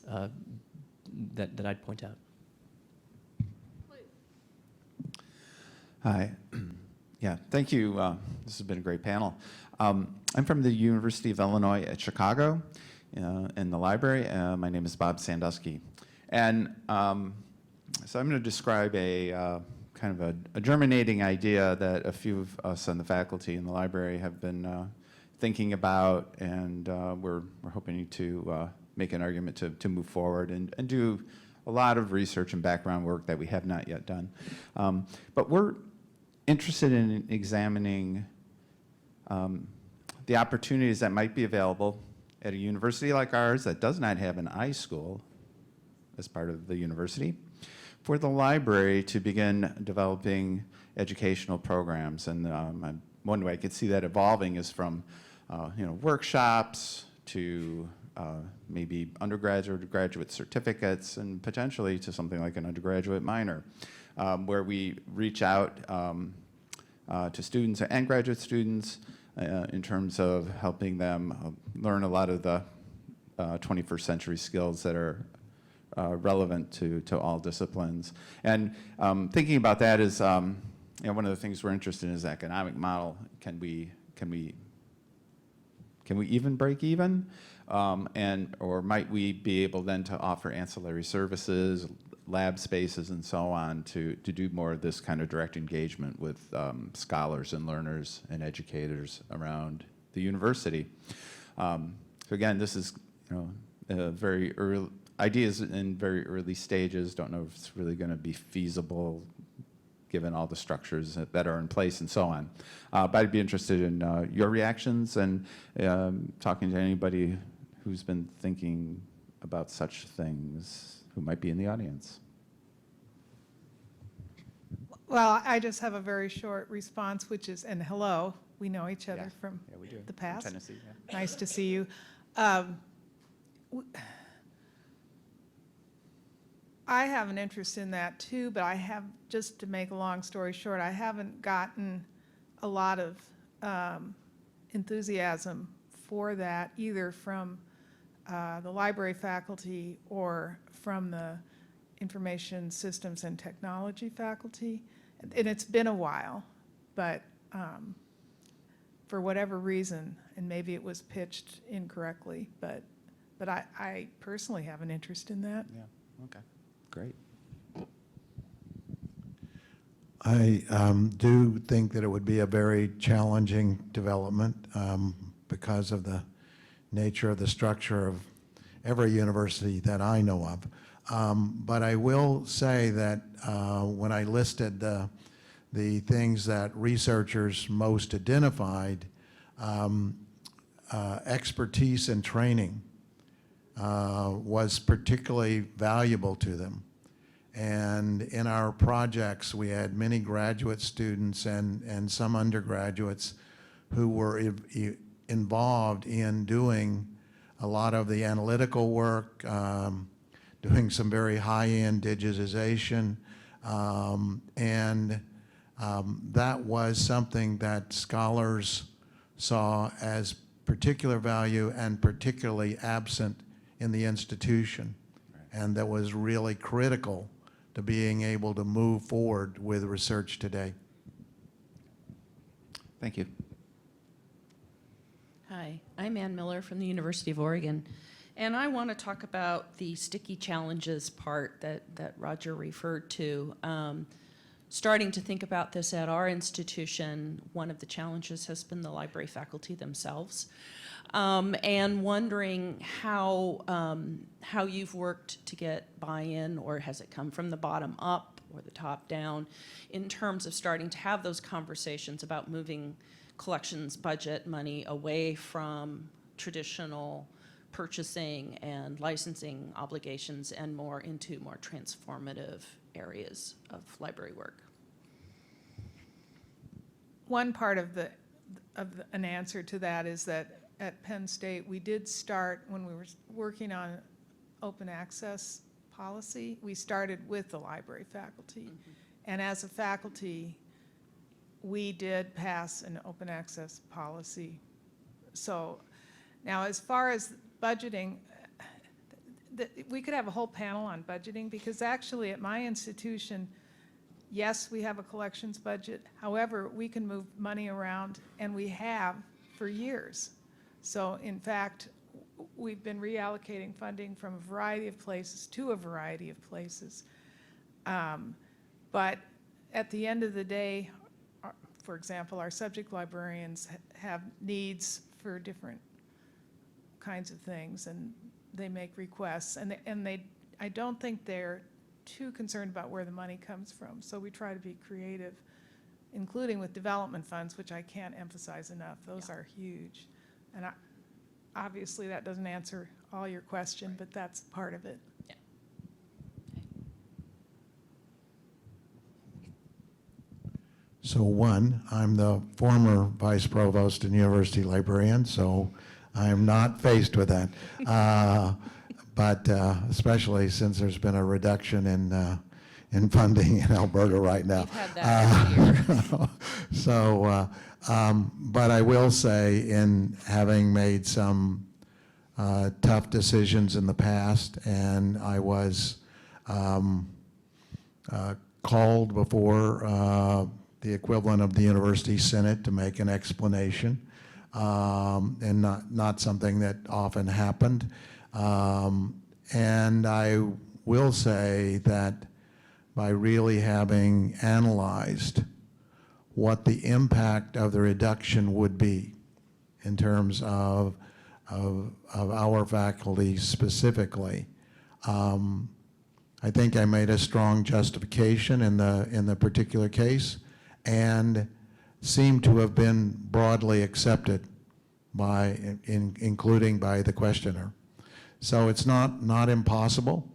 that I'd point out. Hi. Yeah, thank you. This has been a great panel. I'm from the University of Illinois at Chicago in the library. My name is Bob Sandusky. And so I'm going to describe a kind of a germinating idea that a few of us on the faculty in the library have been thinking about, and we're hoping to make an argument to move forward and do a lot of research and background work that we have not yet done. But we're interested in examining the opportunities that might be available at a university like ours that does not have an iSchool as part of the university, for the library to begin developing educational programs. And one way I could see that evolving is from workshops to maybe undergraduate or graduate certificates, and potentially to something like an undergraduate minor, where we reach out to students and graduate students in terms of helping them learn a lot of the 21st century skills that are relevant to all disciplines. And thinking about that is, one of the things we're interested in is the economic model. Can we even break even? Or might we be able then to offer ancillary services, lab spaces, and so on to do more of this kind of direct engagement with scholars and learners and educators around the university? So again, this is very early ideas in very early stages. Don't know if it's really going to be feasible given all the structures that are in place and so on. But I'd be interested in your reactions and talking to anybody who's been thinking about such things who might be in the audience. Well, I just have a very short response, which is, and hello, we know each other from we do. the past. From Tennessee, yeah. Nice to see you. I have an interest in that too, but I have, just to make a long story short, I haven't gotten a lot of enthusiasm for that, either from the library faculty or from the information systems and technology faculty. And it's been a while, but for whatever reason, and maybe it was pitched incorrectly, but But I personally have an interest in that. Yeah, okay, great. I do think that it would be a very challenging development because of the nature of the structure of every university that I know of. But I will say that when I listed the things that researchers most identified, expertise and training was particularly valuable to them. And in our projects, we had many graduate students and some undergraduates who were involved in doing a lot of the analytical work, doing some very high-end digitization, and that was something that scholars saw as particular value and particularly absent in the institution, and that was really critical to being able to move forward with research today. Thank you. Hi, I'm Ann Miller from the University of Oregon, and I want to talk about the sticky challenges part that Roger referred to. Starting to think about this at our institution, one of the challenges has been the library faculty themselves, and wondering how you've worked to get buy-in, or has it come from the bottom up or the top down, in terms of starting to have those conversations about moving collections budget money away from traditional purchasing and licensing obligations and more into more transformative areas of library work. One part of an answer to that is that at Penn State, we did start, when we were working on open access policy, we started with the library faculty. Mm-hmm. And as a faculty, we did pass an open access policy. So now as far as budgeting, we could have a whole panel on budgeting, because actually at my institution, yes, we have a collections budget. However, we can move money around, and we have for years. So in fact, we've been reallocating funding from a variety of places to a variety of places. But at the end of the day, for example, our subject librarians have needs for different kinds of things, and they make requests, and I don't think they're too concerned about where the money comes from. So we try to be creative, including with development funds, which I can't emphasize enough. Those are huge. And obviously that doesn't answer all your question, but that's part of it. Yeah. So one, I'm the former vice provost and university librarian, so I'm not faced with that. But especially since there's been a reduction in funding in Alberta right now. We've had that every year. So, but I will say, in having made some tough decisions in the past, and I was called before the equivalent of the University Senate to make an explanation, and not something that often happened. And I will say that by really having analyzed what the impact of the reduction would be in terms of our faculty specifically, I think I made a strong justification in the particular case, and seemed to have been broadly accepted including by the questioner. So it's not impossible.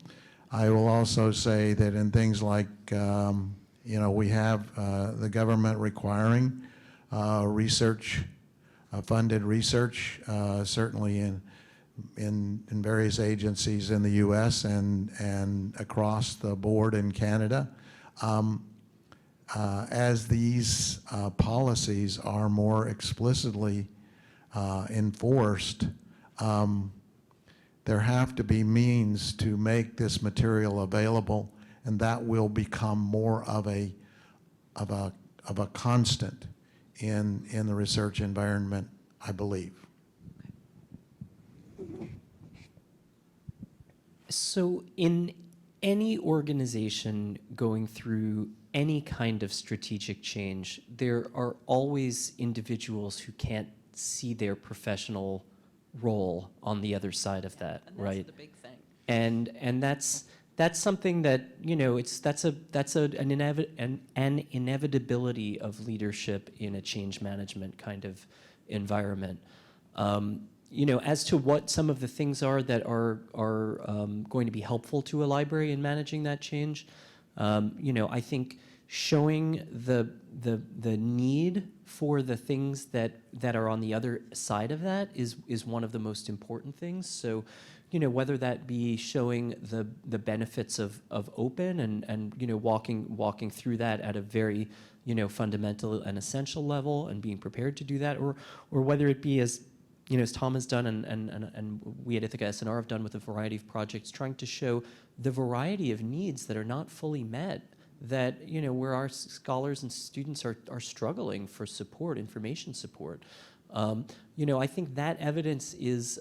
I will also say that in things like, we have the government requiring research, funded research, certainly in various agencies in the U.S. and across the board in Canada. As these policies are more explicitly enforced, there have to be means to make this material available, and that will become more of a constant in the research environment, I believe. So in any organization going through any kind of strategic change, there are always individuals who can't see their professional role on the other side of that, And right? that's the big thing. And that's something that, you know, an inevitability of leadership in a change management kind of environment. You know, as to what some of the things are that are going to be helpful to a library in managing that change, you know, I think showing the need for the things that are on the other side of that is one of the most important things. So, you know, whether that be showing the benefits of open and you know, walking through that at a very, you know, fundamental and essential level and being prepared to do that, or whether it be, as you know, as Tom has done and we at Ithaka SNR have done with a variety of projects, trying to show the variety of needs that are not fully met, that, you know, where our scholars and students are struggling for support, information support. You know, I think that evidence is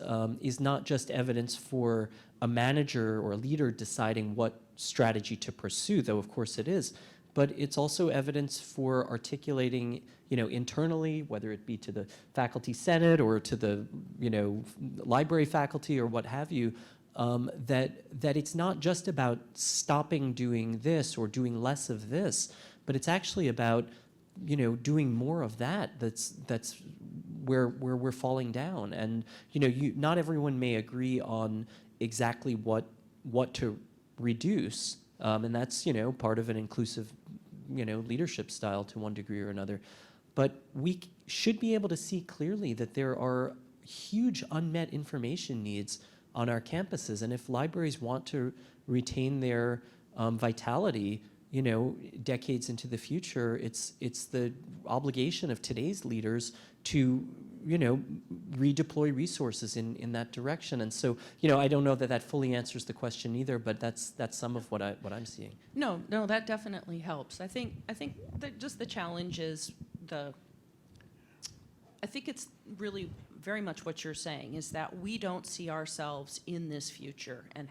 not just evidence for a manager or a leader deciding what strategy to pursue, though of course it is, but it's also evidence for articulating, you know, internally, whether it be to the faculty senate or to the, you know, library faculty or what have you, that it's not just about stopping doing this or doing less of this, but it's actually about, you know, doing more of that. That's where we're falling down. And, you know, not everyone may agree on exactly what to reduce, and that's, you know, part of an inclusive, you know, leadership style to one degree or another. But we should be able to see clearly that there are huge unmet information needs on our campuses, and if libraries want to retain their vitality, you know, decades into the future, it's the obligation of today's leaders to, you know, redeploy resources in that direction. And so, you know, I don't know that fully answers the question either, but that's some of what I'm seeing. No, that definitely helps. I think that just the challenge is I think it's really very much what you're saying, is that we don't see ourselves in this future, and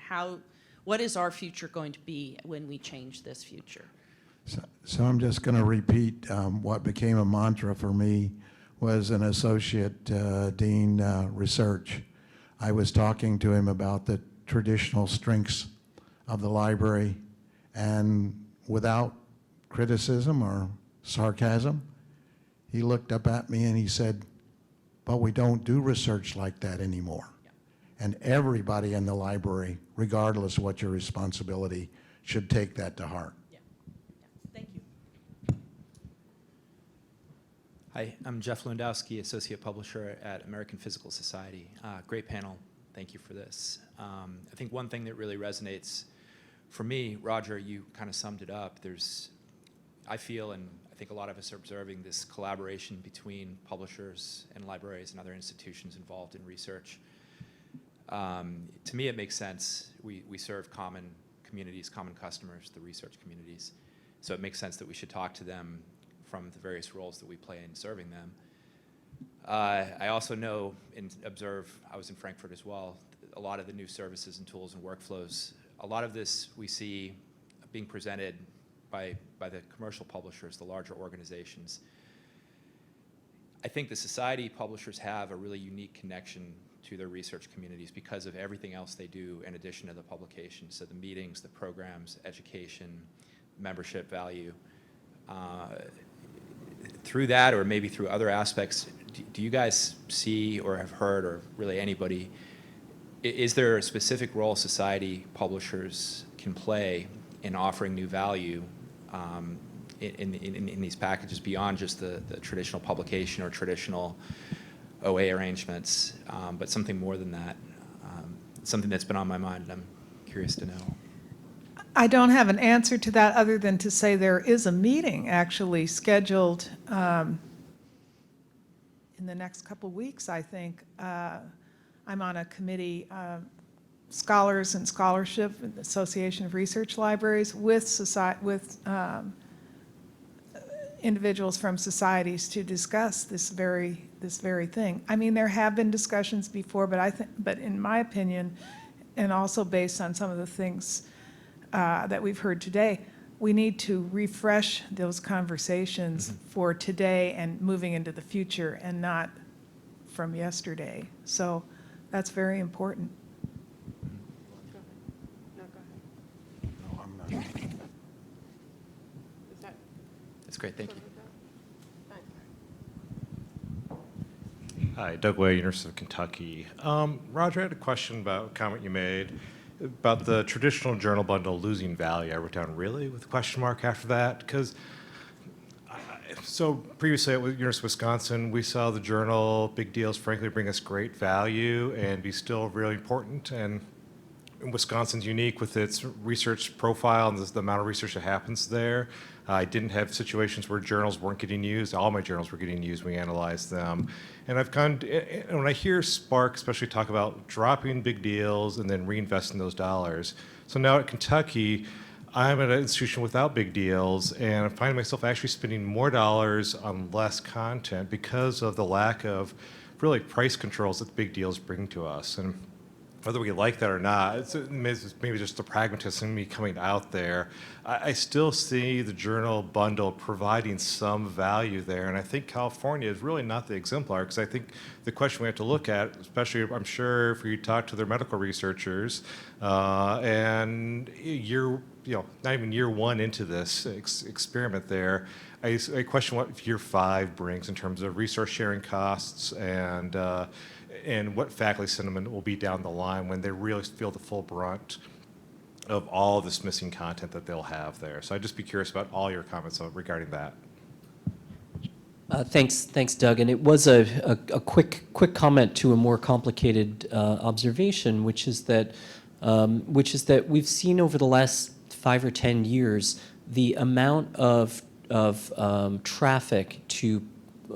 what is our future going to be when we change this future? So I'm just going to repeat what became a mantra for me was an associate dean research. I was talking to him about the traditional strengths of the library, and without criticism or sarcasm, he looked up at me and he said, "But we don't do research like that anymore." Yeah. And everybody in the library, regardless of what your responsibility, should take that to heart. Yeah. Thank you. Hi, I'm Jeff Lewandowski, Associate Publisher at American Physical Society. Great panel. Thank you for this. I think one thing that really resonates for me, Roger, you kind of summed it up. I feel, and I think a lot of us are observing, this collaboration between publishers and libraries and other institutions involved in research. To me, it makes sense. We serve common communities, common customers, the research communities. So it makes sense that we should talk to them from the various roles that we play in serving them. I also know and observe, I was in Frankfurt as well, a lot of the new services and tools and workflows, a lot of this we see being presented by the commercial publishers, the larger organizations. I think the society publishers have a really unique connection to their research communities because of everything else they do in addition to the publication. So the meetings, the programs, education, membership value. Through that, or maybe through other aspects, do you guys see or have heard, or really anybody, is there a specific role society publishers can play in offering new value in these packages beyond just the traditional publication or traditional OA arrangements, but something more than that? Something that's been on my mind, and I'm curious to know. I don't have an answer to that other than to say there is a meeting actually scheduled in the next couple weeks, I think. I'm on a committee, Scholars and Scholarship, Association of Research Libraries, with individuals from societies to discuss this very thing. I mean, there have been discussions before, but in my opinion, and also based on some of the things that we've heard today, we need to refresh those conversations for today and moving into the future and not from yesterday. So that's very important. No, go ahead. No, I'm not. Is that That's great, thank you. Thanks. Hi, Doug Way, University of Kentucky. Roger, I had a question about a comment you made about the traditional journal bundle losing value. I wrote down "really" with a question mark after that, because so previously at University of Wisconsin, we saw the journal Big Deals frankly bring us great value and be still really important. And Wisconsin's unique with its research profile and the amount of research that happens there. I didn't have situations where journals weren't getting used. All my journals were getting used. We analyzed them. And when I hear SPARC especially talk about dropping big deals and then reinvesting those dollars. So now at Kentucky, I'm at an institution without big deals, and I'm finding myself actually spending more dollars on less content because of the lack of really price controls that the big deals bring to us. And whether we like that or not, it's maybe just the pragmatism in me coming out there. I still see the journal bundle providing some value there, and I think California is really not the exemplar, because I think the question we have to look at, especially I'm sure if you talk to their medical researchers, and not even year one into this experiment there, I question what year 5 brings in terms of resource sharing costs and what faculty sentiment will be down the line when they really feel the full brunt of all this missing content that they'll have there. So I'd just be curious about all your comments regarding that. Thanks, Doug. And it was a quick comment to a more complicated observation, which is that we've seen over the last 5 or 10 years the amount of traffic to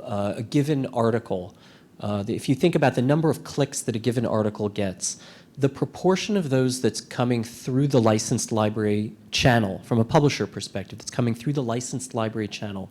a given article. If you think about the number of clicks that a given article gets, the proportion of those that's coming through the licensed library channel, from a publisher perspective, that's coming through the licensed library channel,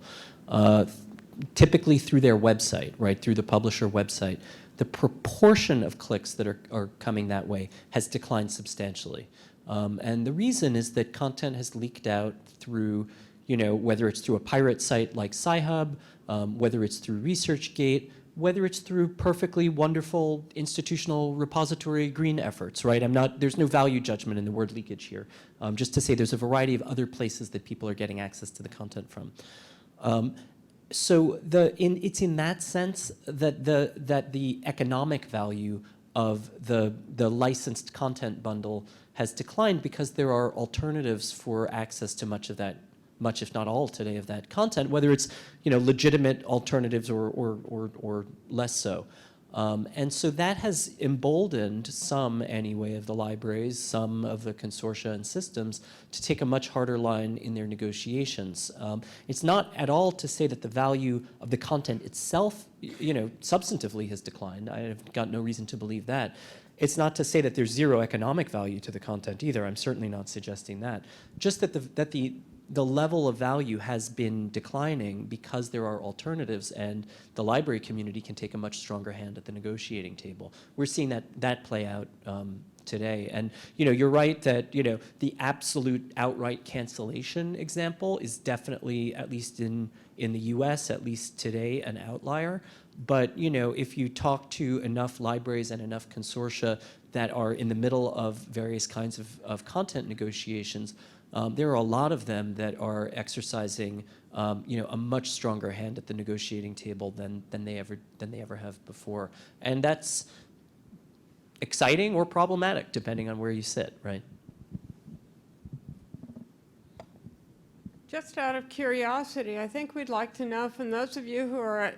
typically through their website, right, through the publisher website, the proportion of clicks that are coming that way has declined substantially. And the reason is that content has leaked out through, whether it's through a pirate site like Sci-Hub, whether it's through ResearchGate, whether it's through perfectly wonderful institutional repository green efforts, right? There's no value judgment in the word leakage here. Just to say there's a variety of other places that people are getting access to the content from. So it's in that sense that the economic value of the licensed content bundle has declined, because there are alternatives for access to much if not all today of that content, whether it's legitimate alternatives or less so. And so that has emboldened some, anyway, of the libraries, some of the consortia and systems to take a much harder line in their negotiations. It's not at all to say that the value of the content itself, substantively has declined. I have got no reason to believe that. It's not to say that there's zero economic value to the content either. I'm certainly not suggesting that. Just that the level of value has been declining because there are alternatives, and the library community can take a much stronger hand at the negotiating table. We're seeing that play out today. And you're right that the absolute outright cancellation example is definitely, at least in the US, at least today, an outlier. But if you talk to enough libraries and enough consortia that are in the middle of various kinds of content negotiations, there are a lot of them that are exercising, a much stronger hand at the negotiating table than they ever have before, and that's exciting or problematic depending on where you sit, right? Just out of curiosity, I think we'd like to know from those of you who are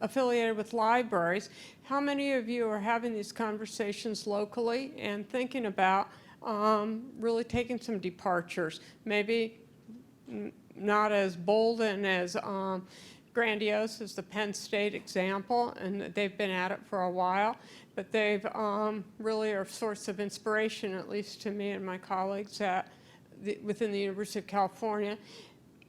affiliated with libraries, how many of you are having these conversations locally and thinking about really taking some departures, maybe not as bold and as grandiose as the Penn State example, and they've been at it for a while, but they've really are a source of inspiration, at least to me and my colleagues within the University of California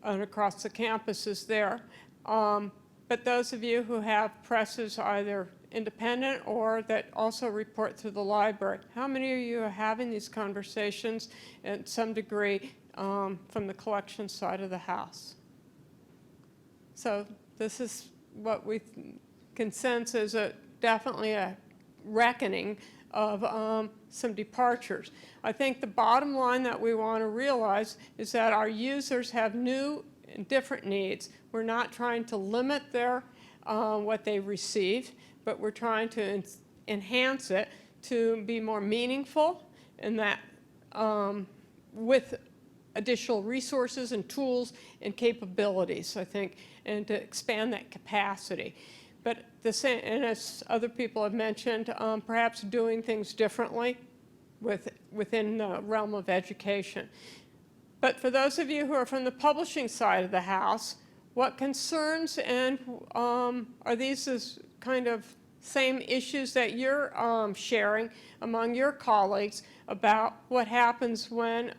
and across the campuses there. But those of you who have presses either independent or that also report to the library. How many of you are having these conversations at some degree from the collection side of the house? So this is what we can sense as definitely a reckoning of some departures. I think the bottom line that we want to realize is that our users have new and different needs. We're not trying to limit their what they receive, but we're trying to enhance it to be more meaningful, and that with additional resources and tools and capabilities, I think, and to expand that capacity. But the same, and as other people have mentioned, perhaps doing things differently within the realm of education. But for those of you who are from the publishing side of the house, what concerns and are these as kind of same issues that you're sharing among your colleagues about what happens when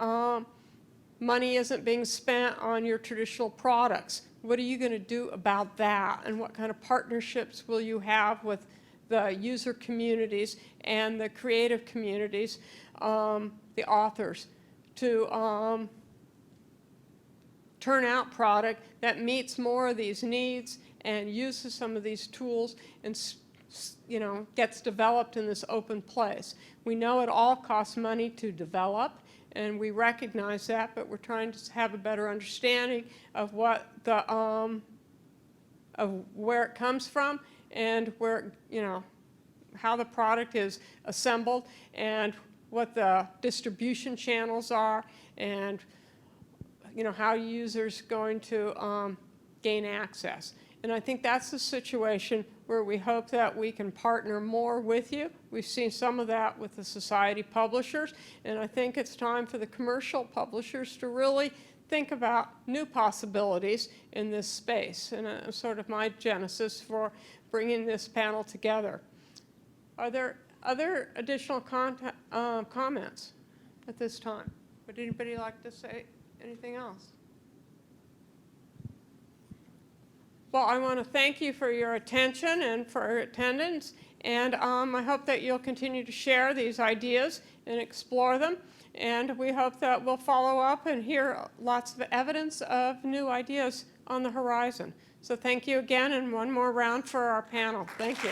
money isn't being spent on your traditional products? What are you going to do about that? And what kind of partnerships will you have with the user communities and the creative communities, the authors, to turn out product that meets more of these needs and uses some of these tools and, you know, gets developed in this open place? We know it all costs money to develop, and we recognize that, but we're trying to have a better understanding of what the of where it comes from and where, you know, how the product is assembled and what the distribution channels are, and, you know, how users going to gain access. And I think that's the situation where we hope that we can partner more with you. We've seen some of that with the society publishers, and I think it's time for the commercial publishers to really think about new possibilities in this space, and sort of my genesis for bringing this panel together. Are there other additional comments at this time? Would anybody like to say anything else? Well, I want to thank you for your attention and for your attendance, and I hope that you'll continue to share these ideas and explore them, and we hope that we'll follow up and hear lots of evidence of new ideas on the horizon. So thank you again, and one more round for our panel. Thank you.